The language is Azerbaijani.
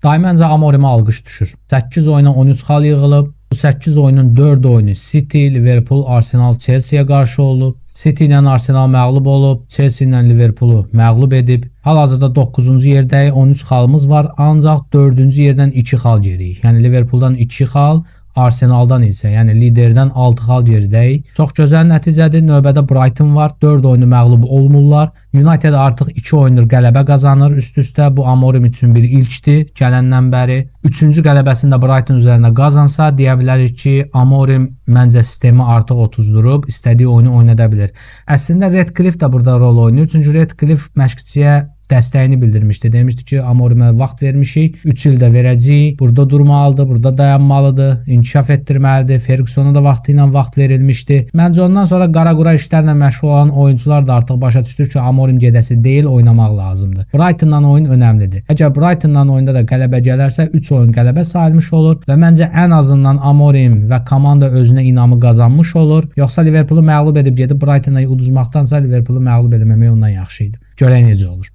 Məncə Amorimə alqış düşür. 8 oyuna 13 xal yığılıb. Bu 8 oyunun 4 oyunu City, Liverpool, Arsenal, Chelsea-yə qarşı olub. City ilə Arsenal məğlub olub, Chelsea ilə Liverpoolu məğlub edib. Hal-hazırda 9-cu yerdəyik, 13 xalımız var, ancaq 4-cü yerdən 2 xal geriyik. Yəni Liverpooldan 2 xal, Arsenaldan isə, yəni liderdən 6 xal geridəyik. Çox gözəl nəticədir. Növbədə Brighton var. 4 oyunu məğlub olmurlar. United artıq 2 oyundur qələbə qazanır üst-üstə. Bu Amorim üçün bir ilkdir gələndən bəri. 3-cü qələbəsini də Brighton üzərində qazansa, deyə bilərik ki, Amorim məncə sistemi artıq otuzdurub, istədiyi oyunu oynada bilir. Əslində Redcliffe də burada rol oynayır. Çünki Redcliffe məşqçiyə dəstəyini bildirmişdi. Demişdi ki, Amorimə vaxt vermişik, 3 ildə verəcəyik, burada durmalıdır, burada dayanmalıdır, inkişaf etdirməlidir. Fergusona da vaxtı ilə vaxt verilmişdi. Məncə ondan sonra qara-qura işlərlə məşğul olan oyuncular da artıq başa düşdür ki, Amorim gedəsi deyil, oynamaq lazımdır. Brightondan oyun önəmlidir. Əgər Brightondan oyunda da qələbə gələrsə, 3 oyun qələbə sayılmış olur və məncə ən azından Amorim və komanda özünə inamı qazanmış olur. Yoxsa Liverpoolu məğlub edib gedib Brighton'a uduzmaqdansa Liverpoolu məğlub etməmək ondan yaxşı idi. Görək necə olur.